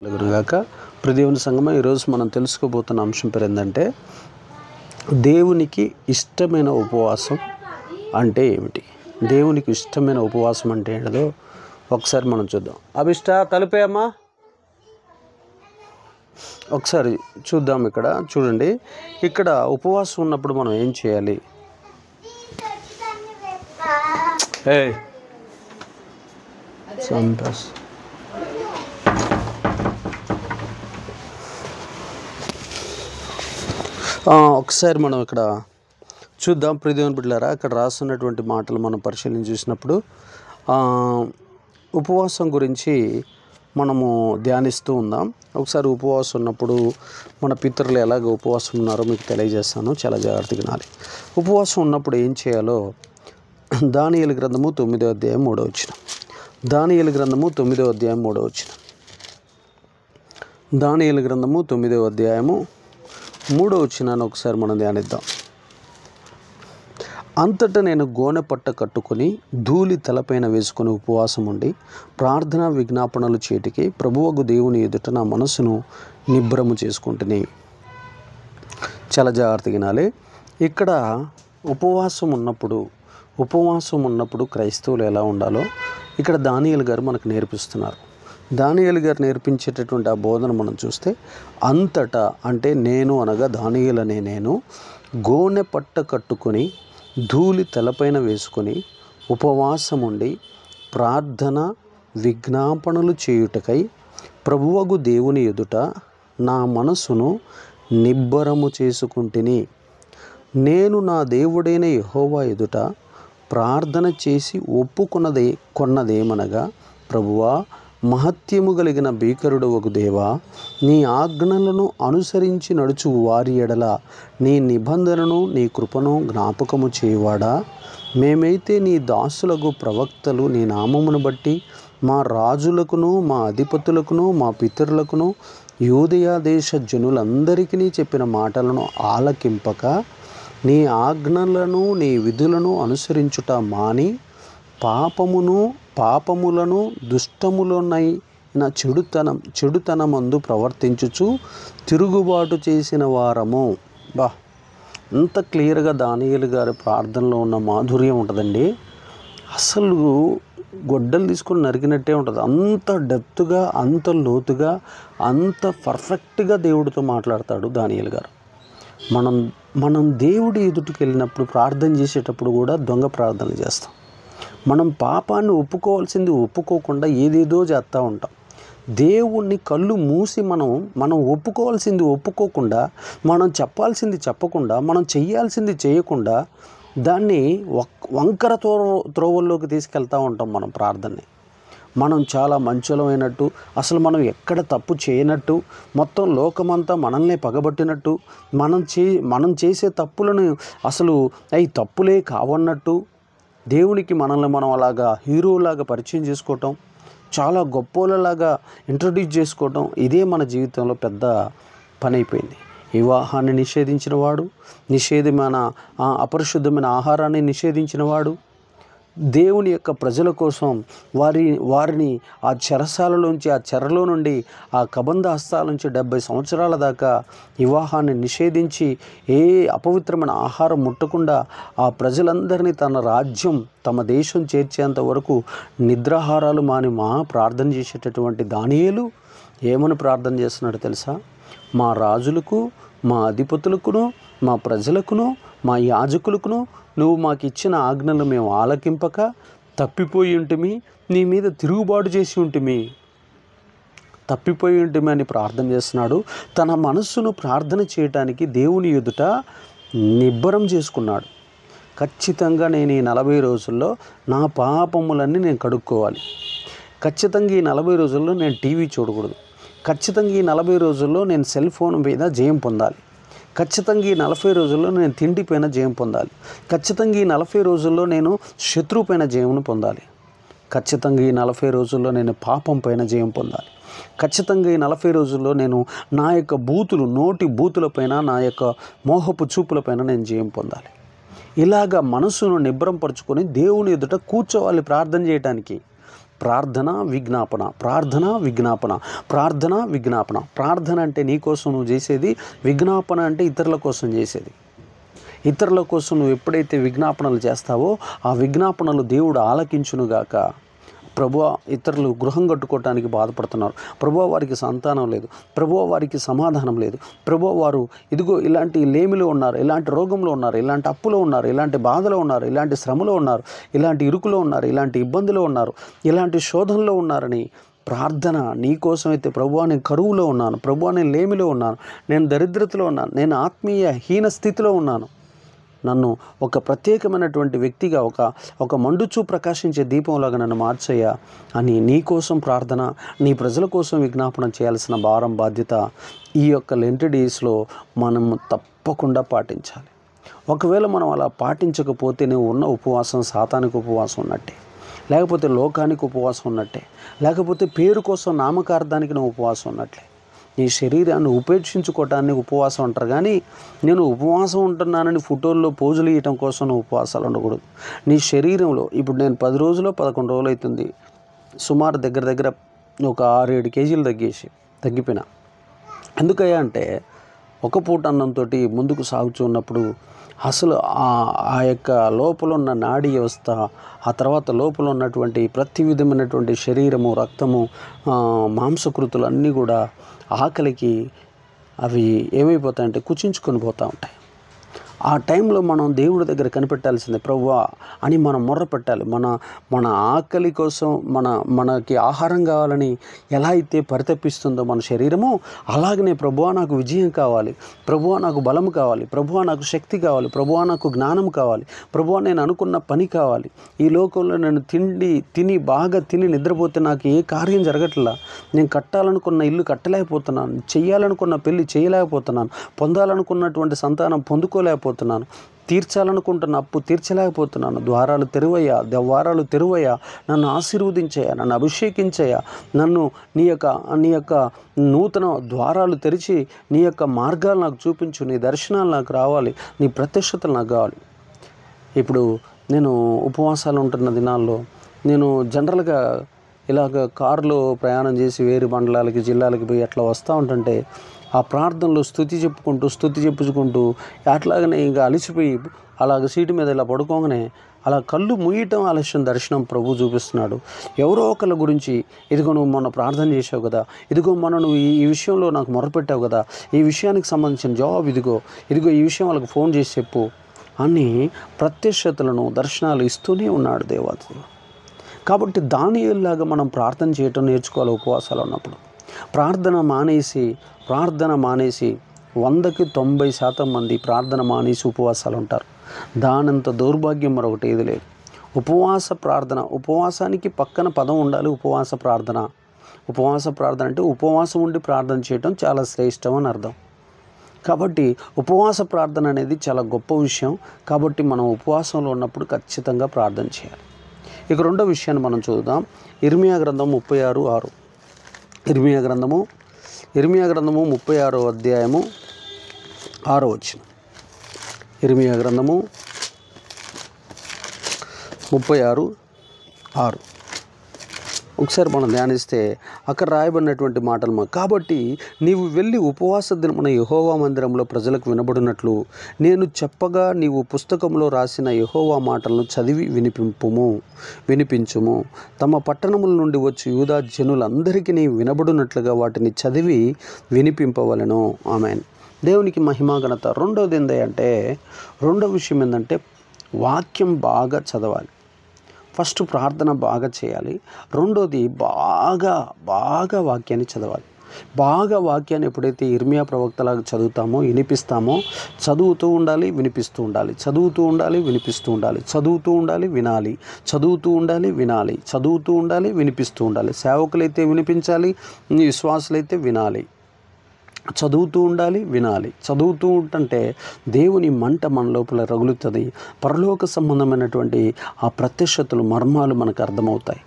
గాక ప్రదేవుని సంగమ ఈరోజు మనం తెలుసుకోబోతున్న అంశం పేరు ఏంటంటే దేవునికి ఇష్టమైన ఉపవాసం అంటే ఏమిటి? దేవునికి ఇష్టమైన ఉపవాసం అంటే ఏంటో ఒకసారి మనం చూద్దాం. అభిష్ట తలుపే అమ్మా, ఒకసారి చూద్దాం. ఇక్కడ చూడండి, ఇక్కడ ఉపవాసం ఉన్నప్పుడు మనం ఏం చేయాలి? సంతోష్ ఒకసారి మనం ఇక్కడ చూద్దాం. ప్రియదేవుని బిడ్డలారా, అక్కడ రాస్తున్నటువంటి మాటలు మనం పరిశీలన చూసినప్పుడు ఉపవాసం గురించి మనము ధ్యానిస్తూ ఉందాం. ఒకసారి ఉపవాసం ఉన్నప్పుడు మన పితరులు ఎలాగ ఉపవాసం ఉన్నారో మీకు తెలియజేస్తాను, చాలా జాగ్రత్తగా వినాలి. ఉపవాసం ఉన్నప్పుడు ఏం చేయాలో దానియేలు గ్రంథము 9వ అధ్యాయం 3వ వచనం. దానియేలు గ్రంథము 9వ అధ్యాయం 3వ వచనం. దానియేలు గ్రంథము 9వ అధ్యాయము 3వ వచనాన్ని ఒకసారి మనం ధ్యానిద్దాం. అంతటా నేను గోనె పట్ట కట్టుకొని ధూళి తలపైన వేసుకొని ఉపవాసం ఉండి ప్రార్థనా విజ్ఞాపనలు చేటికి ప్రభువగు దేవుని ఎదుట నా మనసును నిబ్బరము చేసుకుంటుని. చాలా జాగ్రత్తగా వినాలి. ఇక్కడ ఉపవాసం ఉన్నప్పుడు క్రైస్తవులు ఎలా ఉండాలో ఇక్కడ దానియేలు గారు మనకు నేర్పిస్తున్నారు. దానియేలు గారు నేర్పించేటటువంటి ఆ బోధన మనం చూస్తే, అంతటా అంటే నేను అనగా దానియేలు అనే నేను గోనె పట్ట కట్టుకొని ధూళి తలపైన వేసుకొని ఉపవాసం ఉండి ప్రార్థన విజ్ఞాపనలు చేయుటకై ప్రభువగు దేవుని ఎదుట నా మనసును నిబ్బరము చేసుకుంటుని. నేను నా దేవుడైన యెహోవా ఎదుట ప్రార్థన చేసి కొన్నదేమనగా, ప్రభువా, మహత్యము కలిగిన భీకరుడవగు దేవా, నీ ఆజ్ఞలను అనుసరించి నడుచు వారి ఎడల నీ నిబంధనను నీ కృపను జ్ఞాపకము చేయువాడా, మేమైతే నీ దాసులకు ప్రవక్తలు నీ నామమును బట్టి మా రాజులకును మా అధిపతులకును మా పితరులకును యూదయ దేశ జనులందరికీ చెప్పిన మాటలను ఆలకింపక నీ ఆజ్ఞలను నీ విధులను అనుసరించుట మాని పాపములను దుష్టములనైన చెడుతనమందు ప్రవర్తించుచు తిరుగుబాటు చేసిన వారము. అంత క్లియర్గా దానియేలు గారి ప్రార్థనలో ఉన్న మాధుర్యం ఉంటుందండి. అసలు గొడ్డలు తీసుకొని నరికినట్టే ఉంటుంది. అంత డెప్త్గా, అంత లోతుగా, అంత పర్ఫెక్ట్గా దేవుడితో మాట్లాడతాడు దానియేలు గారు. మనం దేవుడి ఎదుటికి వెళ్ళినప్పుడు ప్రార్థన చేసేటప్పుడు కూడా దొంగ ప్రార్థన చేస్తాం. మనం పాపాన్ని ఒప్పుకోవాల్సింది ఒప్పుకోకుండా ఏదేదో చేస్తూ ఉంటాం. దేవుణ్ణి కళ్ళు మూసి మనం ఒప్పుకోవాల్సింది ఒప్పుకోకుండా, మనం చెప్పాల్సింది చెప్పకుండా, మనం చెయ్యాల్సింది చేయకుండా దాన్ని వంకర త్రోవల్లోకి తీసుకెళ్తూ ఉంటాం. మనం ప్రార్థనని మనం చాలా మంచులమైనట్టు, అసలు మనం ఎక్కడ తప్పు చేయనట్టు, మొత్తం లోకమంతా మనల్ని పగబట్టినట్టు, మనం చేసే తప్పులను అసలు అవి తప్పులే కావన్నట్టు దేవునికి మనల్ని మనం అలాగా హీరోలాగా పరిచయం చేసుకోవటం, చాలా గొప్పోళ్ళలాగా ఇంట్రడ్యూస్ చేసుకోవటం, ఇదే మన జీవితంలో పెద్ద పని అయిపోయింది. వివాహాన్ని నిషేధించిన వాడు, అపరిశుద్ధమైన ఆహారాన్ని నిషేధించిన వాడు, దేవుని యొక్క ప్రజల కోసం వారిని ఆ చెరసాలలోంచి, ఆ చెరలో నుండి, ఆ కబంధ హస్తాల నుంచి 70 సంవత్సరాల దాకా వివాహాన్ని నిషేధించి ఏ అపవిత్రమైన ఆహారం ముట్టకుండా ఆ ప్రజలందరినీ తన రాజ్యం, తమ దేశం చేర్చేంత వరకు నిద్రాహారాలు మాని ప్రార్థన చేసేటటువంటి దానియేలు ఏమని ప్రార్థన చేస్తున్నాడు తెలుసా? మా రాజులకు, మా అధిపతులకును, మా ప్రజలకును, మా యాజకులకును నువ్వు మాకు ఇచ్చిన ఆజ్ఞలు మేము ఆలకింపక తప్పిపోయి ఉంటిమి, నీ మీద తిరుగుబాటు చేసి ఉంటిమి అని ప్రార్థన చేస్తున్నాడు. తన మనస్సును ప్రార్థన చేయటానికి దేవుని ఎదుట నిబ్బరం చేసుకున్నాడు. ఖచ్చితంగా నేను ఈ 40 రోజుల్లో నా పాపములన్నీ నేను కడుక్కోవాలి. ఖచ్చితంగా ఈ 40 రోజుల్లో నేను టీవీ చూడకూడదు. ఖచ్చితంగా ఈ 40 రోజుల్లో నేను సెల్ ఫోన్ మీద జయం పొందాలి. ఖచ్చితంగా ఈ 40 రోజుల్లో నేను తిండి పైన జయం పొందాలి. ఖచ్చితంగా ఈ 40 రోజుల్లో నేను శత్రువు పైన జయమును పొందాలి. ఖచ్చితంగా ఈ 40 రోజుల్లో నేను పాపం పైన జయం పొందాలి. ఖచ్చితంగా ఈ 40 రోజుల్లో నేను నా యొక్క నోటి బూతులపైన, నా యొక్క మోహపు చూపులపైన నేను జయం పొందాలి. ఇలాగ మనసును నిబ్బరం పరుచుకొని దేవుని ఎదుట కూర్చోవాలి ప్రార్థన చేయడానికి. ప్రార్థన విజ్ఞాపన, ప్రార్థన విజ్ఞాపన, ప్రార్థన విజ్ఞాపన. ప్రార్థన అంటే నీ కోసం నువ్వు చేసేది, విజ్ఞాపన అంటే ఇతరుల కోసం చేసేది. ఇతరుల కోసం నువ్వు ఎప్పుడైతే విజ్ఞాపనలు చేస్తావో ఆ విజ్ఞాపనలు దేవుడు ఆలకించునుగాక. ప్రభువా, ఇతరులు గృహం కట్టుకోవటానికి బాధపడుతున్నారు, ప్రభువా వారికి సంతానం లేదు, ప్రభువా వారికి సమాధానం లేదు, ప్రభువా వారు ఇదిగో ఇలాంటి లేమిలో ఉన్నారు, ఇలాంటి రోగంలో ఉన్నారు, ఇలాంటి అప్పులో ఉన్నారు, ఇలాంటి బాధలో ఉన్నారు, ఇలాంటి శ్రమలో ఉన్నారు, ఇలాంటి ఇరుకులో ఉన్నారు, ఇలాంటి ఇబ్బందిలో ఉన్నారు, ఇలాంటి శోధనలో ఉన్నారని ప్రార్థన నీకోసమైతే, ప్రభువా నేను కరువులో ఉన్నాను, ప్రభువా నేను లేమిలో ఉన్నాను, నేను దరిద్రతలో ఉన్నాను, నేను ఆత్మీయ హీన స్థితిలో ఉన్నాను, నన్ను ఒక ప్రత్యేకమైనటువంటి వ్యక్తిగా, ఒక మండుచూ ప్రకాశించే దీపంలాగా నన్ను మార్చయ్యా అని నీ కోసం ప్రార్థన, నీ ప్రజల కోసం విజ్ఞాపనం చేయాల్సిన భారం, బాధ్యత ఈ యొక్క లెంట్ డేస్లో మనం తప్పకుండా పాటించాలి. ఒకవేళ మనం అలా పాటించకపోతే నువ్వు ఉన్న ఉపవాసం సాతానికి ఉపవాసం ఉన్నట్టే, లేకపోతే లోకానికి ఉపవాసం ఉన్నట్టే, లేకపోతే పేరు కోసం నామకార్థానికి నువ్వు ఉపవాసం ఉన్నట్లే. నీ శరీరాన్ని ఉపేక్షించుకోవటాన్ని ఉపవాసం అంటారు, కానీ నేను ఉపవాసం ఉంటున్నానని ఫోటోల్లో పోజులు ఇవ్వటం కోసం నువ్వు ఉపవాసాలు ఉండకూడదు. నీ శరీరంలో ఇప్పుడు నేను 10 రోజులు 11 రోజులు అవుతుంది, సుమారు దగ్గర ఒక 6-7 కేజీలు తగ్గిపోయినా. ఎందుకయ్యా అంటే ఒక పూట అన్నంతో ముందుకు సాగుతున్నప్పుడు అసలు ఆ యొక్క లోపల ఉన్న నాడీ వ్యవస్థ, ఆ తర్వాత లోపల ఉన్నటువంటి ప్రతి విధమైనటువంటి శరీరము, రక్తము, మాంసకృతులు అన్నీ కూడా ఆకలికి అవి ఏమైపోతాయంటే కుచించుకొని పోతూ ఉంటాయి. ఆ టైంలో మనం దేవుడి దగ్గర కనిపెట్టాల్సిందే, ప్రభువా అని మనం మొర్ర పెట్టాలి. మన ఆకలి కోసం, మనకి ఆహారం కావాలని ఎలా అయితే పరితపిస్తుందో మన శరీరము, అలాగనే ప్రభువా నాకు విజయం కావాలి, ప్రభువా నాకు బలం కావాలి, ప్రభువా నాకు శక్తి కావాలి, ప్రభువా నాకు జ్ఞానం కావాలి, ప్రభువా నేను అనుకున్న పని కావాలి. ఈ లోకంలో నేను బాగా తిని నిద్రపోతే నాకు ఏ కార్యం జరగట్లా, నేను కట్టాలనుకున్న ఇల్లు కట్టలేకపోతున్నాను, చెయ్యాలనుకున్న పెళ్ళి చేయలేకపోతున్నాను, పొందాలనుకున్నటువంటి సంతానం పొందుకోలేకపోతున్నాను, తీర్చాలనుకుంటున్న అప్పు తీర్చలేకపోతున్నాను. ద్వారాలు తెరువయ్యా, నన్ను ఆశీర్వదించయ్యా, నన్ను అభిషేకించయ్యా, నన్ను నీ యొక్క నూతన ద్వారాలు తెరిచి నీ యొక్క మార్గాలు నాకు చూపించు, నీ దర్శనాలు నాకు రావాలి, నీ ప్రత్యక్షతలు నాకు కావాలి. ఇప్పుడు నేను ఉపవాసాలు ఉంటున్న దినాల్లో నేను జనరల్గా ఇలాగ కారులో ప్రయాణం చేసి వేరే మండలాలకి, జిల్లాలకి పోయి అట్లా వస్తూ ఉంటుంటే ఆ ప్రార్థనలో స్థుతి చెప్పుకుంటూ అట్లాగనే ఇంకా అలిసిపోయి అలాగ సీటు మీద ఇలా పడుకోగానే అలా కళ్ళు మూయటం ఆలస్యం దర్శనం ప్రభు చూపిస్తున్నాడు. ఎవరో ఒకళ్ళ గురించి, ఇదిగో నువ్వు మొన్న ప్రార్థన చేసావు కదా, ఇదిగో నువ్వు ఈ విషయంలో నాకు మొరపెట్టావు కదా, ఈ విషయానికి సంబంధించిన జవాబు ఇదిగో ఈ విషయం వాళ్ళకి ఫోన్ చేసి చెప్పు అని ప్రత్యక్షతలను, దర్శనాలు ఇస్తూనే ఉన్నాడు దేవత. కాబట్టి దానియేలులాగా మనం ప్రార్థన చేయటం నేర్చుకోవాలి. ఉపవాసాలు ఉన్నప్పుడు ప్రార్థన మానేసి 100కి 90% మంది ప్రార్థన మానేసి ఉపవాసాలు ఉంటారు. దానంత దౌర్భాగ్యం మరొకటి ఏది లేదు. ఉపవాస ప్రార్థన, ఉపవాసానికి పక్కన పదం ఉండాలి, ఉపవాస ప్రార్థన. ఉపవాస ప్రార్థన అంటే ఉపవాసం ఉండి ప్రార్థన చేయటం చాలా శ్రేష్టం అని అర్థం. కాబట్టి ఉపవాస ప్రార్థన అనేది చాలా గొప్ప విషయం. కాబట్టి మనం ఉపవాసంలో ఉన్నప్పుడు ఖచ్చితంగా ప్రార్థన చేయాలి. ఇక రెండో విషయాన్ని మనం చూద్దాం. ఇర్మియా గ్రంథం 36:6. ఇర్మియా గ్రంథము 36వ అధ్యాయము 6వ వచనం. ఇర్మియా గ్రంథము 36:6 ఒకసారి మనం ధ్యానిస్తే అక్కడ రాయబడినటువంటి మాటలు. కాబట్టి నీవు వెళ్ళి ఉపవాస దినమున యెహోవా మందిరంలో ప్రజలకు వినబడినట్లు నేను చెప్పగా నీవు పుస్తకంలో రాసిన యెహోవా మాటలను చదివి వినిపించుము. తమ పట్టణముల నుండి వచ్చి యూదా జనులందరికీ నీ వినబడినట్లుగా వాటిని చదివి వినిపింపవలెను. ఆమేన్. దేవునికి మహిమ ఘనత. రెండో విషయం ఏంటంటే వాక్యం బాగా చదవాలి. ఫస్ట్ ప్రార్థన బాగా చేయాలి. రెండోది బాగా వాక్యాన్ని చదవాలి. బాగా వాక్యాన్ని ఎప్పుడైతే ఇర్మియా ప్రవక్తలాగా చదువుతామో, వినిపిస్తామో, చదువుతూ ఉండాలి, వినిపిస్తూ ఉండాలి, చదువుతూ ఉండాలి, వినిపిస్తూ ఉండాలి, చదువుతూ ఉండాలి, వినాలి, చదువుతూ ఉండాలి, వినాలి, చదువుతూ ఉండాలి, వినిపిస్తూ ఉండాలి. సేవకులైతే వినిపించాలి, విశ్వాసులైతే వినాలి. చదువుతూ ఉండాలి, వినాలి. చదువుతూ ఉంటుంటే దేవుని మంట మన లోపల రగులుతుంది. పరలోక సంబంధమైనటువంటి ఆ ప్రత్యక్షతలు, మర్మాలు మనకు అర్థమవుతాయి.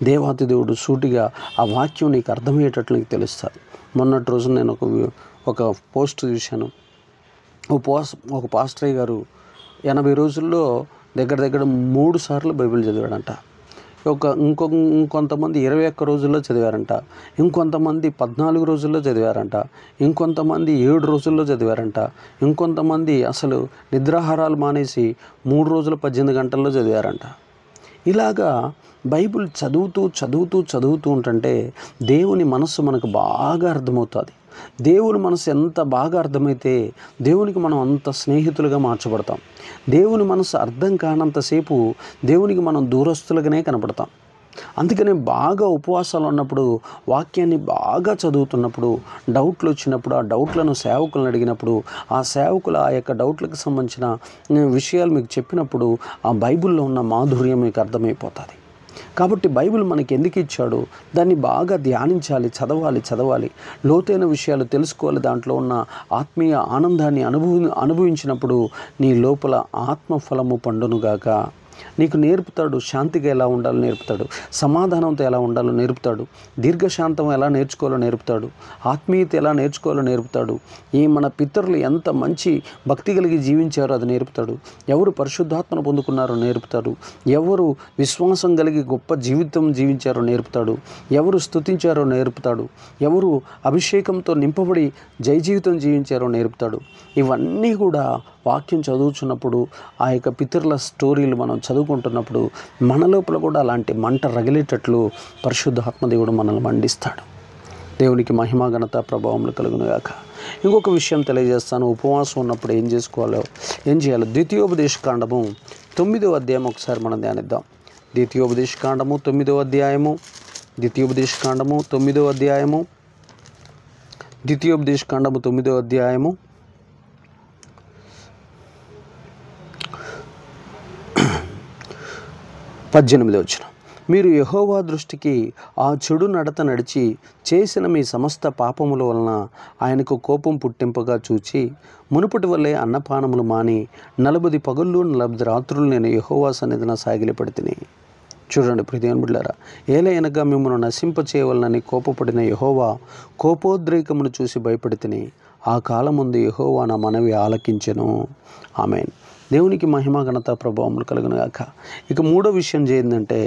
దేవాతి దేవుడు సూటిగా ఆ వాక్యం నీకు అర్థమయ్యేటట్లు నీకు తెలుస్తుంది. మొన్నటి రోజు నేను ఒక పోస్ట్ చూశాను. ఒక పాస్టరయ్య గారు 80 రోజుల్లో దగ్గర 3 సార్లు బైబిల్ చదివాడంట. ఇంకొంతమంది 21 రోజుల్లో చదివారంట, ఇంకొంతమంది 14 రోజుల్లో చదివారంట, ఇంకొంతమంది 7 రోజుల్లో చదివారంట, ఇంకొంతమంది అసలు నిద్రాహారాలు మానేసి 3 రోజులు 18 గంటల్లో చదివారంట. ఇలాగా బైబిల్ చదువుతూ ఉంటుంటే దేవుని మనస్సు మనకు బాగా అర్థమవుతుంది. దేవుని మనసు ఎంత బాగా అర్థమైతే దేవునికి మనం అంత స్నేహితులుగా మార్చబడతాం. దేవుని మనసు అర్థం కానంతసేపు దేవునికి మనం దూరస్తులుగానే కనపడతాం. అందుకనే బాగా ఉపవాసాలు ఉన్నప్పుడు, వాక్యాన్ని బాగా చదువుతున్నప్పుడు, డౌట్లు వచ్చినప్పుడు, ఆ డౌట్లను సేవకులను అడిగినప్పుడు, ఆ సేవకులు ఆ యొక్క డౌట్లకు సంబంధించిన విషయాలు మీకు చెప్పినప్పుడు ఆ బైబిల్లో ఉన్న మాధుర్యం మీకు అర్థమైపోతుంది. కాబట్టి బైబిల్ మనకి ఎందుకు ఇచ్చాడో దాన్ని బాగా ధ్యానించాలి, చదవాలి, లోతైన విషయాలు తెలుసుకోవాలి. దాంట్లో ఉన్న ఆత్మీయ ఆనందాన్ని అనుభవించినప్పుడు నీ లోపల ఆత్మఫలము పండునుగాక. నీకు నేర్పుతాడు, శాంతిగా ఎలా ఉండాలో నేర్పుతాడు, సమాధానంతో ఎలా ఉండాలో నేర్పుతాడు, దీర్ఘశాంతం ఎలా నేర్చుకోవాలో నేర్పుతాడు, ఆత్మీయత ఎలా నేర్చుకోవాలో నేర్పుతాడు, మన పితరులు ఎంత మంచి భక్తి కలిగి జీవించారో అది నేర్పుతాడు, ఎవరు పరిశుద్ధాత్మను పొందుకున్నారో నేర్పుతాడు, ఎవరు విశ్వాసం కలిగి గొప్ప జీవితం జీవించారో నేర్పుతాడు, ఎవరు స్తుతించారో నేర్పుతాడు, ఎవరు అభిషేకంతో నింపబడి జయ జీవితం జీవించారో నేర్పుతాడు. ఇవన్నీ కూడా వాక్యం చదువుతున్నప్పుడు, ఆ యొక్క పితరుల స్టోరీలు మనం చదువుకుంటున్నప్పుడు మన లోపల కూడా అలాంటి మంట రగిలేటట్లు పరిశుద్ధాత్మదేవుడు మనల్ని మండిస్తాడు. దేవునికి మహిమ ఘనత ప్రభావములు కలుగునుగాక. ఇంకొక విషయం తెలియజేస్తాను. ఉపవాసం ఉన్నప్పుడు ఏం చేయాలో ద్వితీయోపదేశకాండము 9వ అధ్యాయం ఒకసారి మనం ధ్యానిద్దాం. ద్వితీయోపదేశకాండము 9వ అధ్యాయము, ద్వితీయోపదేశకాండము 9వ అధ్యాయము, ద్వితీయోపదేశకాండము 9వ అధ్యాయము 18వ వచనం. మీరు యెహోవా దృష్టికి ఆ చెడు నడత నడిచి చేసిన మీ సమస్త పాపముల వలన ఆయనకు కోపం పుట్టింపగా చూచి మునుపటి వల్లే అన్నపానములు మాని 40 పగళ్ళు 40 రాత్రులు నేను యెహోవా సన్నిధిన సాగిలపడితిని. చూడండి ప్రియదేవుని బిడ్డలారా, ఏలయనగా మిమ్మల్ని నశింపచేయవలనని కోపపడిన యెహోవా కోపోద్రేకమును చూసి భయపడితిని. ఆ కాలముందు యెహోవా నా మనవి ఆలకించెను. ఆమేన్. దేవునికి మహిమ ఘనత ప్రభావములు కలుగునుగాక. ఇక మూడో విషయం ఏంటంటే,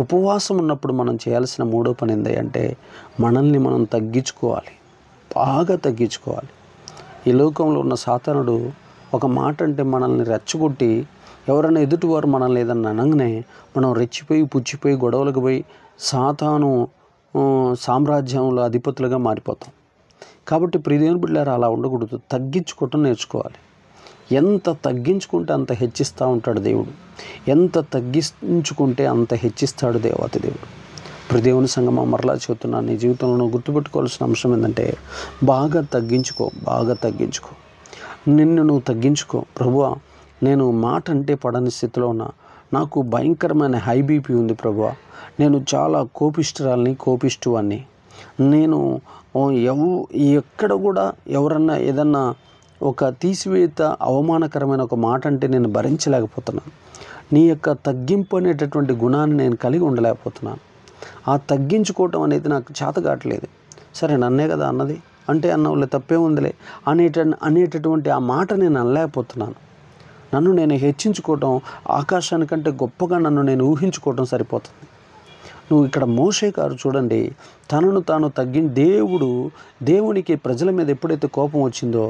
ఉపవాసం ఉన్నప్పుడు మనం చేయాల్సిన మూడో పని ఏంటంటే మనల్ని మనం తగ్గించుకోవాలి, బాగా తగ్గించుకోవాలి. ఈ లోకంలో ఉన్న సాతానుడు ఒక మాట అంటే మనల్ని రెచ్చగొట్టి, ఎవరైనా ఎదుటివారు మనల్ని ఏదన్నా అనగానే మనం రెచ్చిపోయి పుచ్చిపోయి గొడవలకు పోయి సాతాను సామ్రాజ్యంలో అధిపతులుగా మారిపోతాం. కాబట్టి ప్రియదేవుని బిడ్డలారా, అలా ఉండకూడదు. తగ్గించుకోవటం నేర్చుకోవాలి. ఎంత తగ్గించుకుంటే అంత హెచ్చిస్తూ ఉంటాడు దేవుడు. ఎంత తగ్గించుకుంటే అంత హెచ్చిస్తాడు దేవాతి దేవుడు. దేవుని సంగమా మరలా చెబుతున్నాను, నీ జీవితంలో గుర్తుపెట్టుకోవాల్సిన అంశం ఏంటంటే బాగా తగ్గించుకో. నిన్ను నువ్వు తగ్గించుకో. ప్రభువా, నేను మాట అంటే పడని స్థితిలో ఉన్నా, నాకు భయంకరమైన హై బీపీ ఉంది ప్రభువా, నేను చాలా కోపిష్టివాన్ని, నేను ఎక్కడ కూడా ఎవరన్నా ఏదన్నా ఒక తీసివేత అవమానకరమైన ఒక మాట అంటే నేను భరించలేకపోతున్నాను. నీ యొక్క తగ్గింపు అనేటటువంటి గుణాన్ని నేను కలిగి ఉండలేకపోతున్నాను. ఆ తగ్గించుకోవటం అనేది నాకు చేత కావట్లేదు. సరే నన్నే కదా అన్నది అంటే అన్నవాళ్ళు తప్పే ఉందిలే అనేటటువంటి ఆ మాట నేను అనలేకపోతున్నాను. నన్ను నేను హెచ్చించుకోవటం, ఆకాశానికంటే గొప్పగా నన్ను నేను ఊహించుకోవటం సరిపోతుంది. నువ్వు ఇక్కడ మోషే గారు చూడండి, తనను తాను దేవునికి ప్రజల మీద ఎప్పుడైతే కోపం వచ్చిందో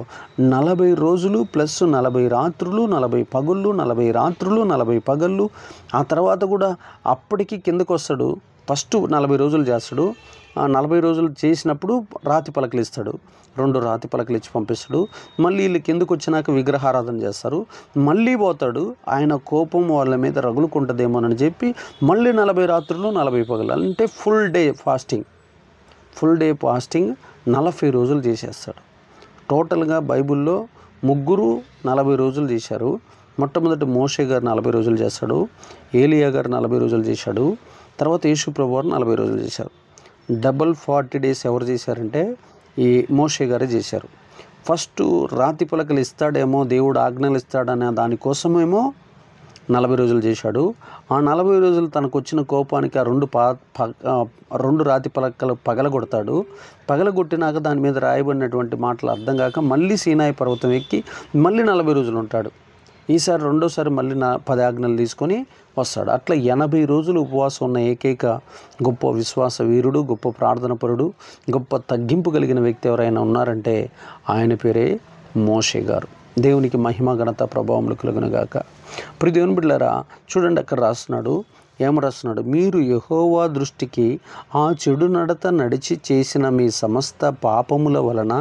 40 రోజులు ప్లస్ 40 రాత్రులు 40 పగుళ్ళు 40 రాత్రులు 40 పగళ్ళు, ఆ తర్వాత కూడా అప్పటికి కిందకు వస్తాడు. ఫస్ట్ 40 రోజులు చేస్తాడు. ఆ 40 రోజులు చేసినప్పుడు రాతి పలకలు ఇస్తాడు. 2 రాతి పలకలు ఇచ్చి పంపిస్తాడు. మళ్ళీ వీళ్ళు కిందకు వచ్చినాక విగ్రహారాధన చేస్తారు. మళ్ళీ పోతాడు. ఆయన కోపం వాళ్ళ మీద రగులుకుంటుందేమోనని చెప్పి మళ్ళీ 40 రాత్రులు 40 పగలు, అంటే ఫుల్ డే ఫాస్టింగ్ 40 రోజులు చేసేస్తాడు. టోటల్గా బైబిల్లో 3 40 రోజులు చేశారు. మొట్టమొదటి మోషే గారు 40 రోజులు చేస్తాడు, ఏలియా గారు 40 రోజులు చేశాడు, తర్వాత యేసు ప్రభువు వారు 40 రోజులు చేశారు. డబల్ 40 డేస్ ఎవరు చేశారంటే ఈ మోషే గారే చేశారు. ఫస్ట్ రాతి పలకలు ఇస్తాడేమో, దేవుడు ఆజ్ఞలు ఇస్తాడనే దానికోసమేమో 40 రోజులు చేశాడు. ఆ 40 రోజులు తనకు వచ్చిన కోపానికి ఆ 2 రాతి పలకలు పగలగొట్టినాక దాని మీద రాయబడినటువంటి మాటలు అర్థం కాక మళ్ళీ సీనాయి పర్వతం ఎక్కి మళ్ళీ 40 రోజులు ఉంటాడు. ఈసారి రెండోసారి మళ్ళీ 10 ఆజ్ఞలు తీసుకొని వస్తాడు. అట్లా 80 రోజులు ఉపవాసం ఉన్న ఏకైక గొప్ప విశ్వాస వీరుడు, గొప్ప ప్రార్థనపరుడు, గొప్ప తగ్గింపు కలిగిన వ్యక్తి ఎవరైనా ఉన్నారంటే ఆయన పేరే మోషే గారు. దేవునికి మహిమ ఘనత ప్రభావములు కలుగునుగాక. ప్రియ దేవుని బిడ్డలారా, చూడండి అక్కడ రాస్తున్నాడు, ఏం రాస్తున్నాడు? మీరు యెహోవా దృష్టికి ఆ చెడు నడత నడిచి చేసిన మీ సమస్త పాపముల వలన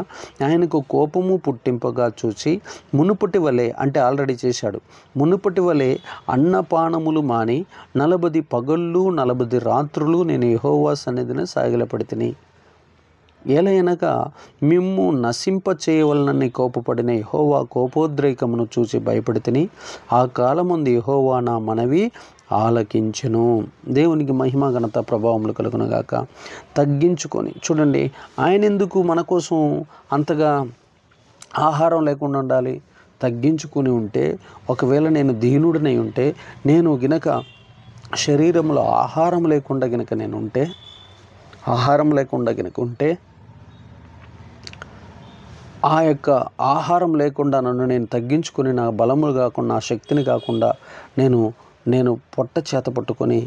ఆయనకు కోపము పుట్టింపగా చూచి మునుపటి వలె, అంటే ఆల్రెడీ చేశాడు, మునుపటి వలె అన్నపానములు మాని 40 పగళ్ళు 40 రాత్రులు నేను యెహోవా సన్నిధిని సాగిలపడితిని. ఏలయనగా మిమ్ము నశింప చేయవలనని కోపపడిన యెహోవా కోపోద్రేకమును చూసి భయపడితిని. ఆ కాలముందు యెహోవా నా మనవి ఆలకించెను. దేవునికి మహిమ ఘనత ప్రభావములు కలుగునుగాక. తగ్గించుకొని చూడండి, ఆయన ఎందుకు మన కోసం అంతగా ఆహారం లేకుండా ఉండాలి? తగ్గించుకుని ఉంటే, ఒకవేళ నేను దీనుడినై ఉంటే, నేను గినక శరీరంలో ఆహారం లేకుండా గినక నేను ఉంటే, ఆహారం లేకుండా గినక ఉంటే, ఆ యొక్క ఆహారం లేకుండా నన్ను నేను తగ్గించుకొని నా బలములు కాకుండా, నా శక్తిని కాకుండా నేను పొట్ట చేత పట్టుకొని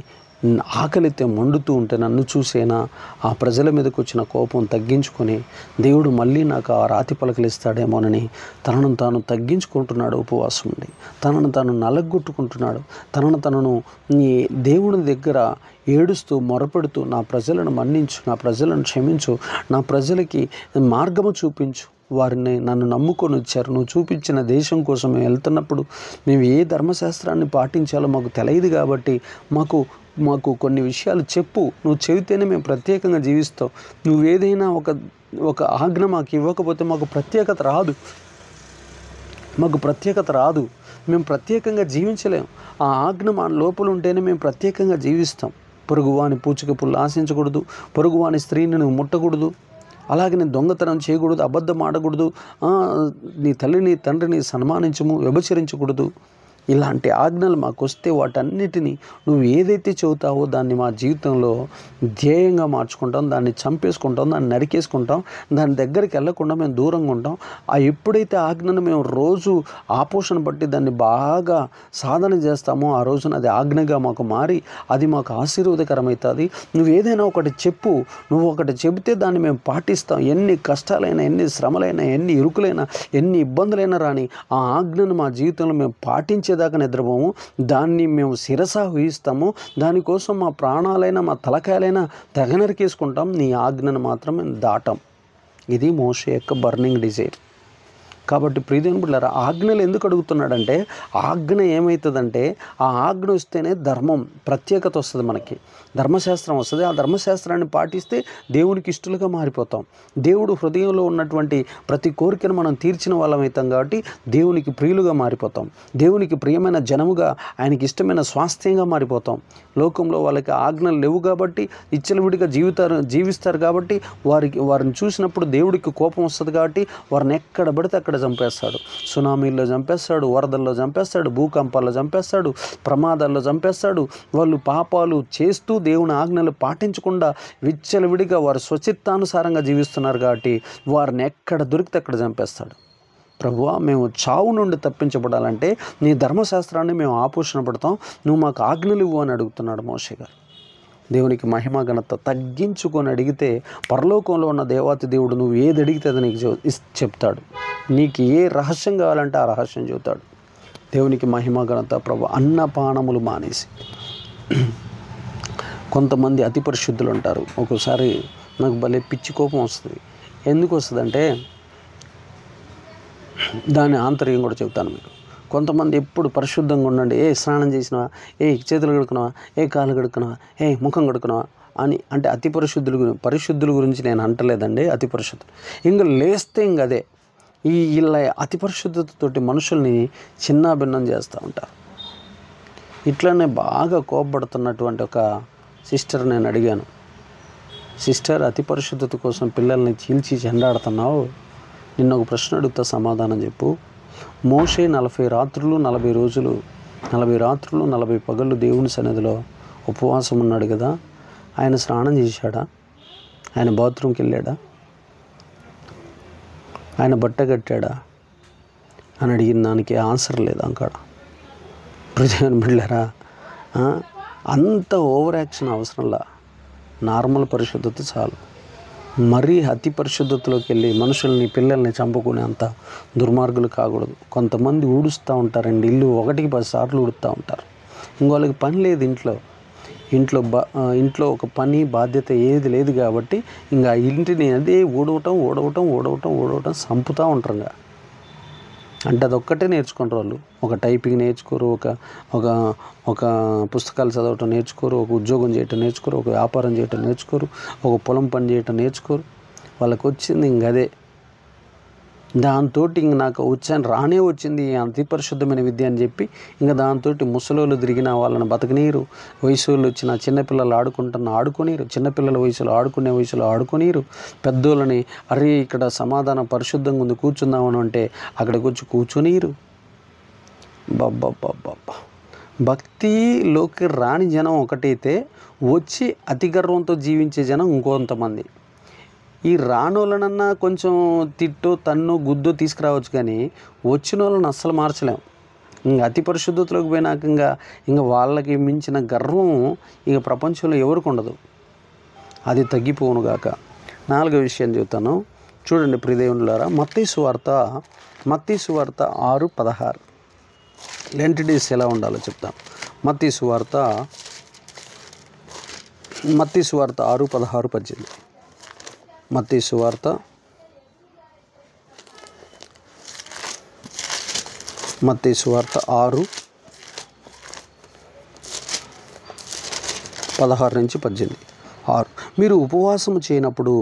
ఆకలితే మండుతూ ఉంటే నన్ను చూసేనా ఆ ప్రజల మీదకి వచ్చిన కోపం తగ్గించుకొని దేవుడు మళ్ళీ నాకు ఆ రాతి పలకలు ఇస్తాడేమోనని తనను తాను తగ్గించుకుంటున్నాడు. ఉపవాసం ఉండి తనను తాను నలగొట్టుకుంటున్నాడు. తనను దేవుని దగ్గర ఏడుస్తూ మొరపెడుతూ, నా ప్రజలను మన్నించు, నా ప్రజలను క్షమించు, నా ప్రజలకి మార్గము చూపించు, వారిని నన్ను నమ్ముకొని వచ్చారు, నువ్వు చూపించిన దేశం కోసం మేము వెళ్తున్నప్పుడు మేము ఏ ధర్మశాస్త్రాన్ని పాటించాలో మాకు తెలియదు కాబట్టి మాకు కొన్ని విషయాలు చెప్పు, నువ్వు చెబితేనే మేము ప్రత్యేకంగా జీవిస్తాం. నువ్వేదైనా ఒక ఆజ్ఞ మాకు ఇవ్వకపోతే మాకు ప్రత్యేకత రాదు, మేము ప్రత్యేకంగా జీవించలేము. ఆ ఆజ్ఞ మా లోపల ఉంటేనే మేము ప్రత్యేకంగా జీవిస్తాం. పొరుగువాని పూచిక పుల్లు ఆశించకూడదు, పొరుగువాని స్త్రీని నువ్వు ముట్టకూడదు, అలాగే నేను దొంగతనం చేయకూడదు, అబద్ధం ఆడకూడదు, నీ తల్లిని తండ్రిని సన్మానించము, వ్యభిచరించకూడదు. ఇలాంటి ఆజ్ఞలు మాకు వస్తే వాటన్నిటినీ నువ్వు ఏదైతే చెబుతావో దాన్ని మా జీవితంలో ధ్యేయంగా మార్చుకుంటాం, దాన్ని చంపేసుకుంటాం, దాన్ని నరికేసుకుంటాం, దాని దగ్గరికి వెళ్ళకుండా మేము దూరంగా ఉంటాం. ఎప్పుడైతే ఆజ్ఞను మేము రోజు ఆపోషణ బట్టి దాన్ని బాగా సాధన చేస్తామో ఆ రోజున అది ఆజ్ఞగా మాకు మారి అది మాకు ఆశీర్వాదకరమవుతుంది. నువ్వు ఏదైనా ఒకటి చెప్పు, నువ్వు ఒకటి చెబితే దాన్ని మేము పాటిస్తాం. ఎన్ని కష్టాలైనా, ఎన్ని శ్రమలైనా, ఎన్ని ఇరుకులైనా, ఎన్ని ఇబ్బందులైనా రాని ఆ ఆజ్ఞను మా జీవితంలో మేము పాటించేదాకా నిద్రపోము, దాన్ని మేము శిరస ఊహిస్తాము. దానికోసం మా ప్రాణాలైనా మా తలకాయలైనా తెగ నరికేసుకుంటాం. నీ ఆజ్ఞను మాత్రం మేము దాటం. ఇది మోషే యొక్క బర్నింగ్ డిజైర్. కాబట్టి ప్రియదేవుని బిడ్డలారా, ఆజ్ఞలు ఎందుకు అడుగుతున్నాడంటే, ఆజ్ఞ ఏమవుతుందంటే ఆ ఆజ్ఞ వస్తేనే ధర్మం ప్రత్యేకత వస్తుంది, మనకి ధర్మశాస్త్రం వస్తుంది. ఆ ధర్మశాస్త్రాన్ని పాటిస్తే దేవునికి ఇష్టలుగా మారిపోతాం. దేవుడు హృదయంలో ఉన్నటువంటి ప్రతి కోరికను మనం తీర్చిన వాళ్ళం అవుతాం కాబట్టి దేవునికి ప్రియులుగా మారిపోతాం. దేవునికి ప్రియమైన జనముగా, ఆయనకి ఇష్టమైన స్వాస్థ్యంగా మారిపోతాం. లోకంలో వాళ్ళకి ఆజ్ఞలు లేవు కాబట్టి ఇచ్చలవిడిగా జీవిస్తారు కాబట్టి వారిని చూసినప్పుడు దేవుడికి కోపం వస్తుంది కాబట్టి వారిని ఎక్కడ పడితే అక్కడ చంపేస్తాడు. సునామీల్లో చంపేస్తాడు, వరదల్లో చంపేస్తాడు, భూకంపాల్లో చంపేస్తాడు, ప్రమాదాల్లో చంపేస్తాడు. వాళ్ళు పాపాలు చేస్తూ దేవుని ఆజ్ఞలు పాటించకుండా విచ్చలవిడిగా వారు స్వచిత్తానుసారంగా జీవిస్తున్నారు కాబట్టి వారిని ఎక్కడ దొరికితే అక్కడ చంపేస్తాడు. ప్రభువా, మేము చావు నుండి తప్పించబడాలంటే నీ ధర్మశాస్త్రాన్ని మేము ఆపోషణ పడతాం, నువ్వు మాకు ఆజ్ఞలు ఇవ్వు అని అడుగుతున్నాడు మోషే గారు. దేవునికి మహిమ ఘనత. తగ్గించుకొని అడిగితే పరలోకంలో ఉన్న దేవాతి దేవుడు నువ్వు ఏది అడిగితే అది నీకు చెప్తాడు. నీకు ఏ రహస్యం కావాలంటే ఆ రహస్యం చెబుతాడు. దేవునికి మహిమ ఘనత. ప్రభు, అన్నపానములు మానేసి కొంతమంది అతి పరిశుద్ధులు ఉంటారు. ఒక్కోసారి నాకు భలే పిచ్చి కోపం వస్తుంది. ఎందుకు వస్తుందంటే దాని ఆంతర్యం కూడా చెబుతాను మీకు. కొంతమంది ఎప్పుడు పరిశుద్ధంగా ఉండండి, స్నానం చేసినవా, చేతులు కడుక్కున్నావా, కాళ్ళు కడుక్కున్నావా, ముఖం కడుక్కున్నావా అని అంటే అతి పరిశుద్ధుల గురించి నేను అంటలేదండి. అతి పరిశుద్ధులు ఇంకా లేస్తే ఇంక అదే ఇలా అతి పరిశుద్ధతతోటి మనుషుల్ని చిన్నాభిన్నం చేస్తూ ఉంటారు. ఇట్లనే బాగా కోపపడుతున్నటువంటి ఒక సిస్టర్ నేను అడిగాను, సిస్టర్, అతి పరిశుద్ధత కోసం పిల్లల్ని చీల్చి చెండాడుతున్నావు, నిన్న ఒక ప్రశ్న అడుగుతా, సమాధానం చెప్పు. మోషే 40 రాత్రులు 40 రోజులు 40 రాత్రులు 40 పగళ్ళు దేవుని సన్నిధిలో ఉపవాసం ఉన్నాడు కదా, ఆయన స్నానం చేశాడా? ఆయన బాత్రూమ్కి వెళ్ళాడా? ఆయన బట్ట కట్టాడా? అని అడిగిన దానికి ఆన్సర్ లేదు అక్కడ. ప్రజలను బిడ్డలారా, అంత ఓవర్ యాక్షన్ అవసరంలా, నార్మల్ పరిశుద్ధత చాలు. మరీ అతి పరిశుద్ధతలోకి వెళ్ళి మనుషుల్ని పిల్లల్ని చంపుకునే అంత దుర్మార్గులు కాకూడదు. కొంతమంది ఊడుస్తూ ఉంటారండి, ఇల్లు 1కి 10 సార్లు ఊడుస్తూ ఉంటారు. ఇంకోళ్ళకి పని లేదు ఇంట్లో ఒక పని బాధ్యత ఏది లేదు కాబట్టి ఇంకా ఇంటిని అదే ఊడవటం చంపుతూ ఉంటారు. అంటే అదొక్కటే నేర్చుకుంటారు వాళ్ళు. ఒక టైపింగ్ నేర్చుకోరు, ఒక పుస్తకాలు చదవటం నేర్చుకోరు, ఒక ఉద్యోగం చేయటం నేర్చుకోరు, ఒక వ్యాపారం చేయటం నేర్చుకోరు, ఒక పొలం పని చేయటం నేర్చుకోరు. వాళ్ళకి వచ్చింది ఇంక అదే. దాంతో ఇంక నాకు రానే వచ్చింది అతి పరిశుద్ధమైన విద్య అని చెప్పి ఇంకా దాంతో ముసలోళ్ళు తిరిగిన వాళ్ళని బతకనీరు, వయసులో వచ్చిన చిన్నపిల్లలు ఆడుకోనీరు, చిన్నపిల్లల వయసులో ఆడుకునే వయసులో ఆడుకోనీరు, పెద్దోళ్ళని అరే ఇక్కడ సమాధానం పరిశుద్ధంగా ఉంది కూర్చుందామని అంటే అక్కడికి వచ్చి కూర్చొనీరు. భక్తిలోకి రాని జనం ఒకటైతే వచ్చి అతి గర్వంతో జీవించే జనం ఇంకొంతమంది. ఈ రానోళ్ళనన్నా కొంచెం తిట్టో తన్నో గుద్దో తీసుకురావచ్చు, కానీ వచ్చిన వాళ్ళని అస్సలు మార్చలేం. ఇంకా అతి పరిశుద్ధతలోకి పోయినాక ఇంకా వాళ్ళకి మించిన గర్వం ఇక ప్రపంచంలో ఎవరికి ఉండదు. అది తగ్గిపోనుగాక. 4వ విషయం చెబుతాను చూడండి ప్రియదేవులారా. మత్తయి సువార్త 6:16 లెంట్ డేస్ ఎలా ఉండాలో చెప్తాను. మత్తయి సువార్త 6:16-18. మత్తయి సువార్త 6:16-18. మీరు ఉపవాసము చేయనప్పుడు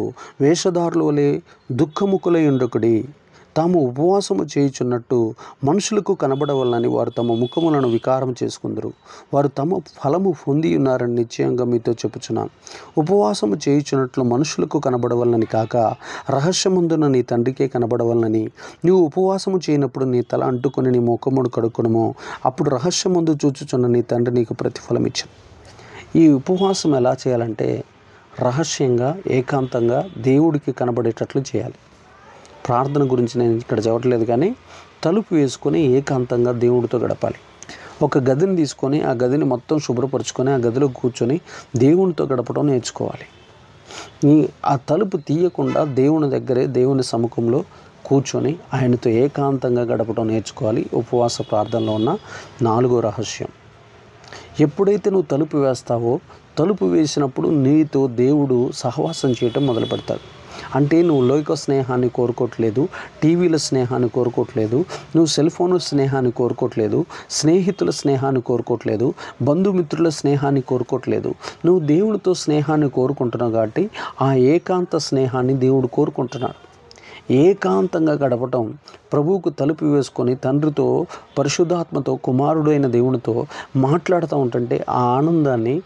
వేషధారుల వలె దుఃఖముఖులై ఉండకుడి. తాము ఉపవాసము చేయుచున్నట్టు మనుషులకు కనబడవలనని వారు తమ ముఖములను వికారం చేసుకుందరు. వారు తమ ఫలము పొంది ఉన్నారని నిశ్చయంగా మీతో చెప్పుచున్నాను. ఉపవాసము చేయుచున్నట్లు మనుషులకు కనబడవలనని కాక రహస్యమందున నీ తండ్రికే కనబడవలనని నీవు ఉపవాసము చేయనప్పుడు నీ తల అంటుకొని నీ ముఖమును కడుక్కునము. అప్పుడు రహస్యమందు చూచుచున్న నీ తండ్రి నీకు ప్రతిఫలం ఇచ్చును. ఈ ఉపవాసం ఎలా చేయాలంటే రహస్యంగా ఏకాంతంగా దేవుడికి కనబడేటట్లు చేయాలి. ప్రార్థన గురించి నేను ఇక్కడ చెప్పట్లేదు, కానీ తలుపు వేసుకొని ఏకాంతంగా దేవుడితో గడపాలి. ఒక గదిని తీసుకొని ఆ గదిని మొత్తం శుభ్రపరచుకొని ఆ గదిలో కూర్చొని దేవునితో గడపడం నేర్చుకోవాలి. ఆ తలుపు తీయకుండా దేవుని దగ్గరే దేవుని సముఖంలో కూర్చొని ఆయనతో ఏకాంతంగా గడపడం నేర్చుకోవాలి. ఉపవాస ప్రార్థనలో ఉన్న 4వ రహస్యం. ఎప్పుడైతే నువ్వు తలుపు వేస్తావో తలుపు వేసినప్పుడు నీతో దేవుడు సహవాసం చేయటం మొదలు పెడతాడు. అంటే నువ్వు లోక స్నేహాన్ని కోరుకోవట్లేదు, టీవీల స్నేహాన్ని కోరుకోవట్లేదు, నువ్వు సెల్ ఫోన్ స్నేహాన్ని కోరుకోవట్లేదు, స్నేహితుల స్నేహాన్ని కోరుకోవట్లేదు, బంధుమిత్రుల స్నేహాన్ని కోరుకోవట్లేదు. నువ్వు దేవుడితో స్నేహాన్ని కోరుకుంటున్నావు కాబట్టి ఆ ఏకాంత స్నేహాన్ని దేవుడు కోరుకుంటున్నాడు. ఏకాంతంగా గడపటం, ప్రభువుకు తలుపు వేసుకొని తండ్రితో పరిశుద్ధాత్మతో కుమారుడైన దేవునితో మాట్లాడుతూ ఉంటుంటే ఆ ఆనందాన్ని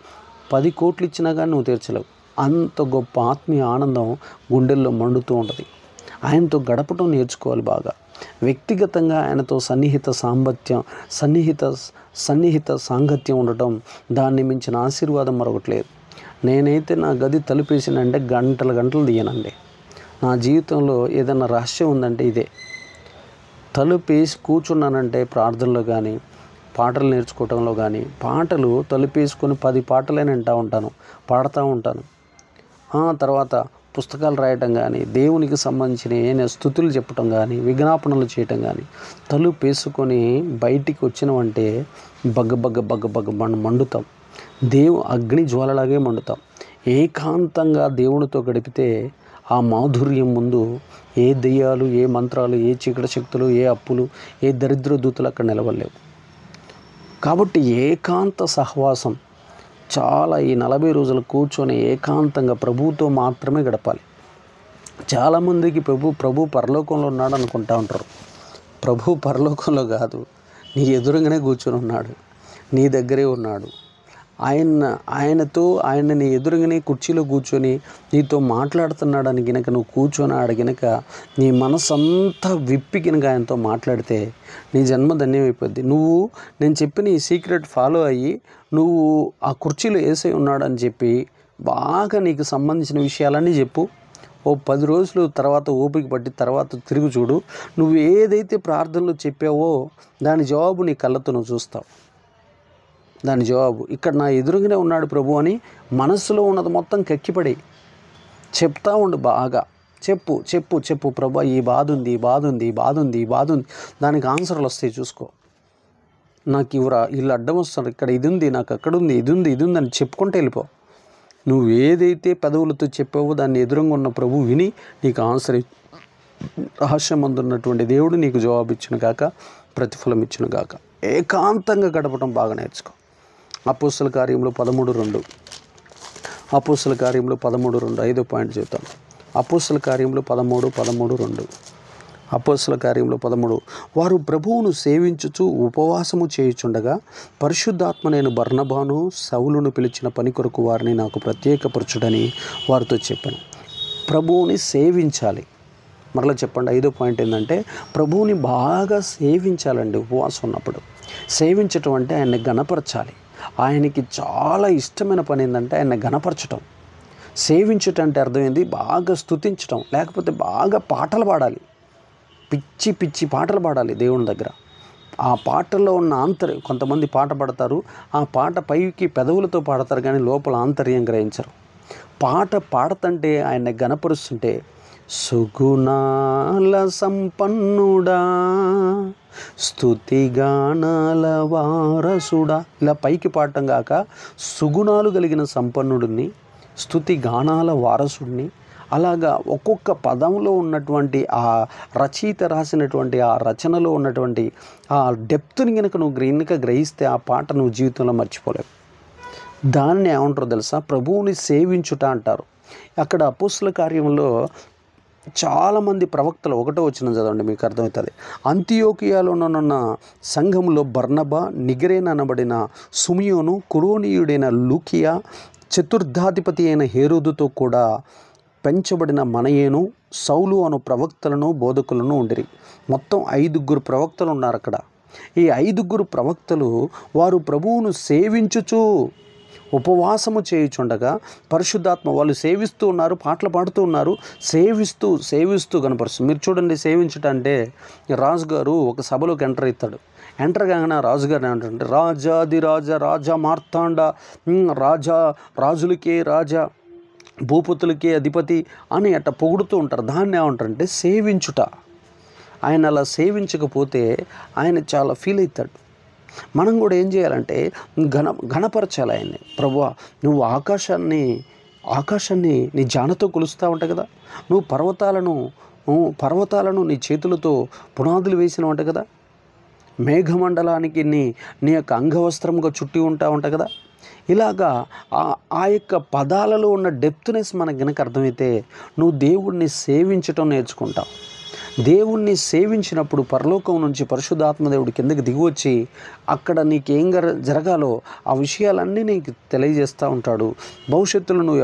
10 కోట్లు ఇచ్చినా కానీ నువ్వు తీర్చలేవు. అంత గొప్ప ఆత్మీయ ఆనందం గుండెల్లో మండుతూ ఉంటుంది. ఆయనతో గడపటం నేర్చుకోవాలి బాగా. వ్యక్తిగతంగా ఆయనతో సన్నిహిత సాంగత్యం ఉండటం, దాన్ని మించిన ఆశీర్వాదం మరొకటి లేదు. నేనైతే నా గది తలుపేసినంటే గంటలు తీయనండి. నా జీవితంలో ఏదైనా రహస్యం ఉందంటే ఇదే. తలుపేసి కూర్చున్నానంటే ప్రార్థనలో కానీ పాటలు నేర్చుకోవటంలో కానీ, పాటలు తలుపేసుకొని 10 పాటలైనా వింటూ ఉంటాను, పాడుతూ ఉంటాను. తర్వాత పుస్తకాలు రాయటం కానీ, దేవునికి సంబంధించిన స్తుతులు చెప్పటం కానీ, విజ్ఞాపనలు చేయటం కానీ, తలుపేసుకొని బయటికి వచ్చినామంటే బగ్గ మండుతాం. అగ్ని జ్వాలలాగే మండుతాం. ఏకాంతంగా దేవునితో గడిపితే ఆ మాధుర్యం ముందు ఏ దెయ్యాలు, ఏ మంత్రాలు, ఏ చీకటి శక్తులు, ఏ అప్పులు, ఏ దరిద్ర దూతలు అక్కడ నిలవలేవు. కాబట్టి ఏకాంత సహవాసం చాలా. ఈ 40 రోజులు కూర్చొని ఏకాంతంగా ప్రభువుతో మాత్రమే గడపాలి. చాలామందికి ప్రభు పరలోకంలో ఉన్నాడు అనుకుంటా ఉంటారు. ప్రభు పరలోకంలో కాదు, నీ ఎదురుగానే కూర్చొని ఉన్నాడు, నీ దగ్గరే ఉన్నాడు. ఆయన నీ ఎదురుగానే కుర్చీలో కూర్చొని నీతో మాట్లాడుతున్నాడని గినక నువ్వు కూర్చొని గినక నీ మనసంతా విప్పి గినక ఆయనతో మాట్లాడితే నీ జన్మ ధన్యమైపోద్ది. నేను చెప్పిన ఈ సీక్రెట్ ఫాలో అయ్యి నువ్వు ఆ కుర్చీలో యేసయ్య ఉన్నాడని చెప్పి బాగా నీకు సంబంధించిన విషయాలన్నీ చెప్పు. ఓ 10 రోజులు తర్వాత ఓపిక పట్టి తర్వాత తిరిగి చూడు. నువ్వు ఏదైతే ప్రార్థనలో చెప్పావో దాని జవాబు నీ కళ్ళతో నువ్వు చూస్తావు. దాని జవాబు ఇక్కడ నా ఎదురుగానే ఉన్నాడు ప్రభు అని మనస్సులో ఉన్నది మొత్తం కక్కిపడి చెప్తా ఉండు. బాగా చెప్పు చెప్పు చెప్పు, ప్రభు ఈ బాధ ఉంది, ఈ బాధ ఉంది, ఈ బాధ ఉంది, ఈ బాధ ఉంది, దానికి ఆన్సర్లు వస్తాయి చూసుకో. నాకు ఇవరా వీళ్ళు అడ్డం వస్తారు, ఇక్కడ ఇది ఉంది, నాకు అక్కడ ఉంది, ఇది ఉంది, ఇది ఉంది అని చెప్పుకుంటూ వెళ్ళిపో. నువ్వు ఏదైతే పెదవులతో చెప్పావో దాన్ని ఎదురుగా ఉన్న ప్రభు విని నీకు ఆన్సర్ రహస్యమందున్నటువంటి దేవుడు నీకు జవాబు ఇచ్చిన గాక, ప్రతిఫలం ఇచ్చిన గాక. ఏకాంతంగా గడపడం బాగా నేర్చుకో. అపోస్తల కార్యంలో 13:2, అపోస్తల కార్యంలో 13:2, 5వ పాయింట్ చెప్తాను. అపోస్తల కార్యంలో 13:2, అపోస్తల కార్యంలో 13. వారు ప్రభువును సేవించుచు ఉపవాసము చేయుచుండగా పరిశుద్ధాత్మనైన బర్నబాను సౌలును పిలిచిన పని కొరకు వారిని నాకు ప్రత్యేకపరచుడని వారితో చెప్పాను. ప్రభువుని సేవించాలి. మరలా చెప్పండి. 5వ పాయింట్ ఏంటంటే ప్రభువుని బాగా సేవించాలండి. ఉపవాసం ఉన్నప్పుడు సేవించటం అంటే ఆయన్ని గణపరచాలి. ఆయనకి చాలా ఇష్టమైన పని ఏంటంటే ఆయన్ని గణపరచటం. సేవించటం అంటే అర్థమైంది బాగా స్తుతించటం, లేకపోతే బాగా పాటలు పాడాలి. పిచ్చి పిచ్చి పాటలు పాడాలి దేవుని దగ్గర. ఆ పాటల్లో ఉన్న కొంతమంది పాట పాడతారు, ఆ పాట పైకి పెదవులతో పాడతారు కానీ లోపల ఆంతర్యం గ్రహించరు. పాట పాడతంటే ఆయన గణపరుస్తుంటే సుగుణాల సంపన్నుడా స్తుతిగానాల వారసుడా ఇలా పైకి పాడటం కాక సుగుణాలు కలిగిన సంపన్నుడిని, స్తుతి గానాల వారసుడిని, అలాగా ఒక్కొక్క పదంలో ఉన్నటువంటి ఆ రచయిత రాసినటువంటి ఆ రచనలో ఉన్నటువంటి ఆ డెప్త్ని కనుక నువ్వు గ్రహిస్తే ఆ పాట నువ్వు జీవితంలో మర్చిపోలేవు. దాన్ని ఏమంటారో తెలుసా? ప్రభువుని సేవించుట అంటారు. అక్కడ అపోస్తల కార్యంలో చాలామంది ప్రవక్తలు, 1వ వచనం చదవండి మీకు అర్థమవుతుంది. అంతియోకియాలోనున్న సంఘంలో బర్నబా, నిగరేన్ అనబడిన సుమియోను, కురోనీయుడైన లూకియా, చతుర్థాధిపతి అయిన హేరోదుతో కూడా పెంచబడిన మనయేను, సౌలు అను ప్రవక్తలను బోధకులను ఉండిరి. మొత్తం 5 ప్రవక్తలు ఉన్నారు అక్కడ. ఈ 5 ప్రవక్తలు వారు ప్రభువును సేవించుచు ఉపవాసము చేయుచుండగా పరిశుద్ధాత్మ, వాళ్ళు సేవిస్తూ ఉన్నారు, పాటలు పాడుతూ ఉన్నారు, సేవిస్తూ కనపరుస్తుంది. మీరు చూడండి, సేవించటం అంటే రాజుగారు ఒక సభలోకి ఎంటర్ అవుతాడు. ఎంటర్ కాగానే రాజుగారు ఏమంటారంటే రాజాది రాజా మార్తాండ, రాజులకే రాజా, భూపతులకే అధిపతి అని అట్ట పొగుడుతూ ఉంటారు. దాన్ని ఏమంటారంటే సేవించుట. ఆయన అలా సేవించకపోతే ఆయన చాలా ఫీల్ అవుతాడు. మనం కూడా ఏం చేయాలంటే ఘనపరచాలి ఆయన్ని. ప్రభువా, నువ్వు ఆకాశాన్ని నీ జానతో కొలుస్తూ ఉంటావు కదా, నువ్వు పర్వతాలను నీ చేతులతో పునాదులు వేసినావు అంట కదా, మేఘమండలానికి నీ యొక్క అంగవస్త్రముగా చుట్టి ఉంటావు కదా. ఇలాగా ఆ యొక్క పదాలలో ఉన్న డెప్త్నెస్ మనకు గనక అర్థమైతే నువ్వు దేవుణ్ణి సేవించటం నేర్చుకుంటావు. దేవుణ్ణి సేవించినప్పుడు పరలోకం నుంచి పరిశుద్ధాత్మదేవుడు కిందకి దిగివచ్చి అక్కడ నీకేం జరగాలో ఆ విషయాలన్నీ నీకు తెలియజేస్తూ ఉంటాడు. భవిష్యత్తులో నువ్వు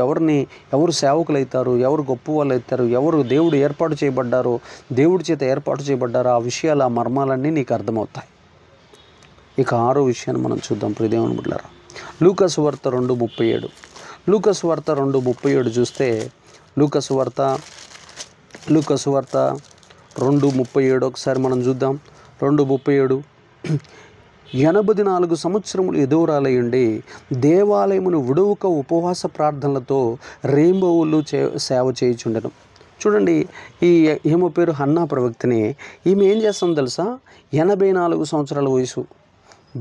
ఎవరు సేవకులు అవుతారు, ఎవరు గొప్ప వాళ్ళు అవుతారు, ఎవరు దేవుడు ఏర్పాటు చేయబడ్డారో, దేవుడి చేత ఏర్పాటు చేయబడ్డారో ఆ విషయాలు, ఆ మర్మాలన్నీ నీకు అర్థమవుతాయి. ఇక 6వ విషయాన్ని మనం చూద్దాం. ప్రియదేవుని బిడ్డలారా, లూకాసు వార్త 2:37. లూకాసు వార్త 2:37 చూస్తే లూకాసు వార్త 2:37 ఒకసారి మనం చూద్దాం. 2:37. 84 సంవత్సరములు ఎదురాలయుండి దేవాలయమును విడువక ఉపవాస ప్రార్థనలతో రేంబోవులు సేవ చేయుచుండెను. చూడండి, ఈమె పేరు హన్నా ప్రవక్తని. ఈమె ఏం చేస్తుందో తెలుసా? 84 సంవత్సరాల వయసు.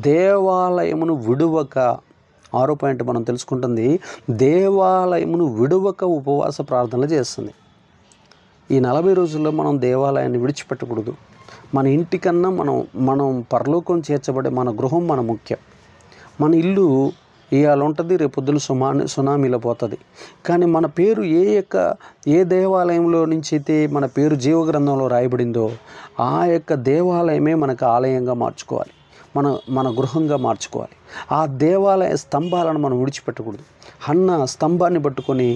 దేవాలయమును విడువక, 6వ పాయింట్ మనం తెలుసుకుంటుంది, దేవాలయమును విడువక ఉపవాస ప్రార్థనలు చేస్తుంది. ఈ 40 రోజుల్లో మనం దేవాలయాన్ని విడిచిపెట్టకూడదు. మన ఇంటికన్నా మనం పరలోకం చేర్చబడే మన గృహం మన ముఖ్యం. మన ఇల్లు ఇవాళ ఉంటుంది, రేపొద్దున సునామీలో పోతుంది. కానీ మన పేరు ఏ దేవాలయంలో నుంచి అయితే మన పేరు జీవగ్రంథంలో రాయబడిందో ఆ యొక్క దేవాలయమే మనకు ఆలయంగా మార్చుకోవాలి, మన గృహంగా మార్చుకోవాలి. ఆ దేవాలయ స్తంభాలను మనం విడిచిపెట్టకూడదు. హన్న స్తంభాన్ని పట్టుకొని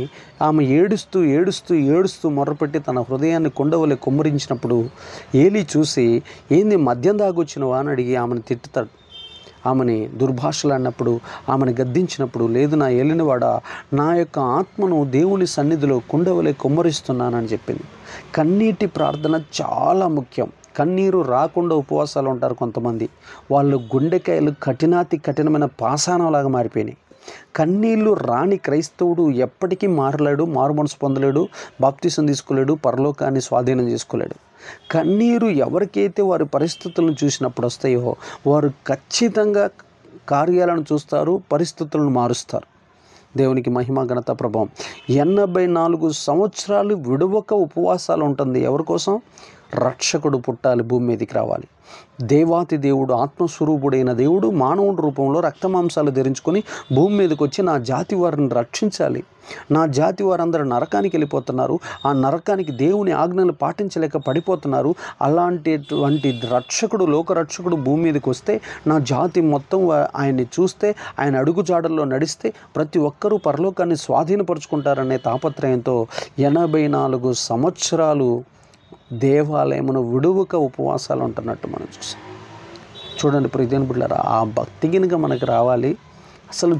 ఆమె ఏడుస్తూ మొర్రపెట్టి తన హృదయాన్ని కొండవలె కుమ్మరించినప్పుడు ఏలీ చూసి, ఏంది మద్యం దాగొచ్చినవా అని అడిగి ఆమెను తిట్టుతాడు. ఆమెని దుర్భాషలాడినప్పుడు, ఆమెను గద్దించినప్పుడు, లేదు నా ఏలినవాడా, నా యొక్క ఆత్మను దేవుని సన్నిధిలో కుండవలే కుమ్మరిస్తున్నానని చెప్పింది. కన్నీటి ప్రార్థన చాలా ముఖ్యం. కన్నీరు రాకుండా ఉపవాసాలు ఉంటారు కొంతమంది. వాళ్ళు గుండెకాయలు కఠినమైన పాషాణంలాగా మారిపోయినాయి. కన్నీళ్లు రాని క్రైస్తవుడు ఎప్పటికీ మారలేడు, మారుమనసు పొందలేడు, బాప్తిసం తీసుకోలేడు, పరలోకాన్ని స్వాధీనం చేసుకోలేడు. కన్నీరు ఎవరికైతే వారి పరిస్థితులను చూసినప్పుడు వస్తాయో వారు ఖచ్చితంగా కార్యాలను చూస్తారు, పరిస్థితులను మారుస్తారు. దేవునికి మహిమ ఘనత ప్రభావం. 84 సంవత్సరాలు విడవక ఉపవాసాలు ఉంటుంది. ఎవరి కోసం? రక్షకుడు పుట్టాలి, భూమి మీదకి రావాలి. దేవాతి దేవుడు, ఆత్మస్వరూపుడైన దేవుడు మానవుడి రూపంలో రక్తమాంసాలు ధరించుకొని భూమి మీదకి వచ్చి నా జాతి వారిని రక్షించాలి. నా జాతి వారందరూ నరకానికి వెళ్ళిపోతున్నారు, ఆ నరకానికి దేవుని ఆజ్ఞలు పాటించలేక పడిపోతున్నారు. అలాంటిటువంటి రక్షకుడు, లోకరక్షకుడు భూమి మీదకి వస్తే నా జాతి మొత్తం ఆయన్ని చూస్తే, ఆయన అడుగుజాడల్లో నడిస్తే ప్రతి ఒక్కరూ పరలోకాన్ని స్వాధీనపరుచుకుంటారనే తాపత్రయంతో 84 సంవత్సరాలు దేవాలయమును విడువక ఉపవాసాలు ఉంటున్నట్టు మనం చూసాం. చూడండి ప్రియమైన బిడ్డలారా, ఆ భక్తి గినుక మనకు రావాలి. అసలు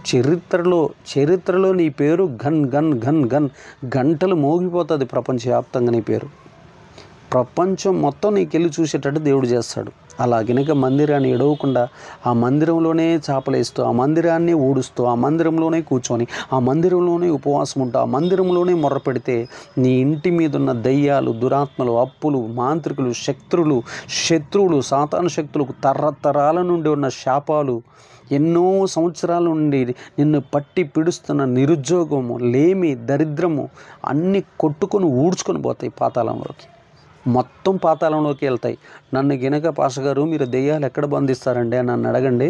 చరిత్రలో నీ పేరు గన్ గన్ గన్ గన్ గంటలు మోగిపోతుంది. ప్రపంచవ్యాప్తంగా నీ పేరు ప్రపంచం మొత్తం నీకెళ్ళి చూసేటట్టు దేవుడు చేస్తాడు. అలా గినక మందిరాన్ని ఎడవకుండా ఆ మందిరంలోనే చాపలేస్తూ, ఆ మందిరాన్ని ఊడుస్తూ, ఆ మందిరంలోనే కూర్చొని, ఆ మందిరంలోనే ఉపవాసం ఉంటూ, ఆ మందిరంలోనే మొర్ర పెడితే నీ ఇంటి మీద ఉన్న దయ్యాలు, దురాత్మలు, అప్పులు, మాంత్రికులు, శత్రువులు, సాతాను శక్తులు, తరతరాల నుండి ఉన్న శాపాలు, ఎన్నో సంవత్సరాల నుండి నిన్ను పట్టి పిడుస్తున్న నిరుద్యోగము, లేమి, దరిద్రము అన్నీ కొట్టుకొని ఊడ్చుకొని పోతాయి పాతాళంలోకి. మొత్తం పాతాళంలోకి వెళ్తాయి. నన్ను గినక పాషగారు మీరు దెయ్యాలు ఎక్కడ బంధిస్తారండి అని నన్ను అడగండి.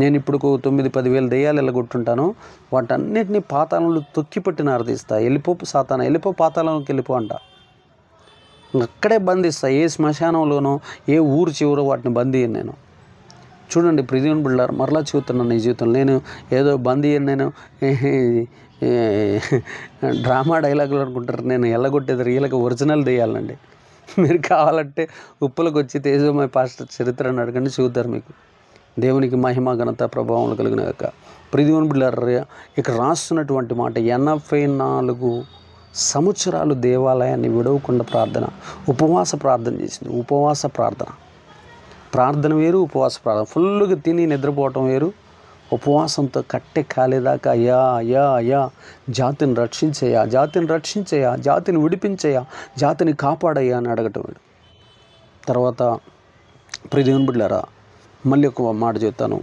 నేను ఇప్పుడు 9-10 వేల దెయ్యాలు వెళ్ళగొట్టుంటాను. వాటన్నిటినీ పాతాళంలో తొక్కిపట్టి నారదీస్తా. వెళ్ళిపో సాతాన, వెళ్ళిపో పాతాళంలోకి వెళ్ళిపో అంట. అక్కడే బంధిస్తా. ఏ శ్మశానంలోనో, ఏ ఊరు చివరో వాటిని బంధియను నేను. చూడండి ప్రియమైన బిడ్డలారా, మరలా చెబుతున్నాను, ఈ జీవితంలో నేను ఏదో బంధియను, నేను డ్రామా డైలాగులు అనుకుంటారు. నేను ఎల్లగొట్టేది రియల్గా ఒరిజినల్ దెయ్యాలండి. మీరు కావాలంటే ఉప్పులకు వచ్చి తేజోమయ పాస్టర్ చరిత్రను అడగండి, చూద్దారు మీకు. దేవునికి మహిమ ఘనత ప్రభావం కలిగిన యొక్క ప్రియమైన బిడ్డలారా, ఇక్కడ రాస్తున్నటువంటి మాట 84 సంవత్సరాలు దేవాలయాన్ని విడవకుండా ప్రార్థన, ఉపవాస ప్రార్థన చేసింది. ఉపవాస ప్రార్థన వేరు, ఉపవాస ప్రార్థన. ఫుల్గా తిని నిద్రపోవటం వేరు. ఉపవాసంతో కట్టె కాలేదాకా అయ్యా అయ్యా అయ్యా జాతిని రక్షించయ్యా, జాతిని రక్షించయ్యా, జాతిని విడిపించయ్యా, జాతిని కాపాడయ్యా అని అడగటం వేడు. తర్వాత ప్రియమైన బిడ్డలారా, మళ్ళీ ఒక మాట చెప్తాను.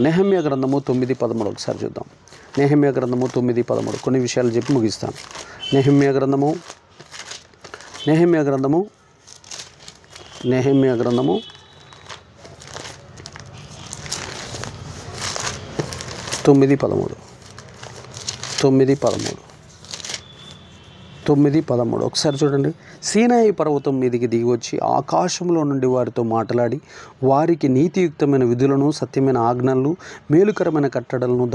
నెహెమ్యా గ్రంథము 9:13 ఒకసారి చూద్దాం. నెహెమ్యా గ్రంథము 9:13 కొన్ని విషయాలు చెప్పి ముగిస్తాను. నెహెమ్యా గ్రంథము 9:13 ఒకసారి చూడండి. సీనాయి పర్వతం మీదికి దిగి వచ్చి ఆకాశంలో నుండి వారితో మాట్లాడి వారికి నీతియుక్తమైన విధులను, సత్యమైన ఆజ్ఞలను, మేలుకరమైన కట్టడలను,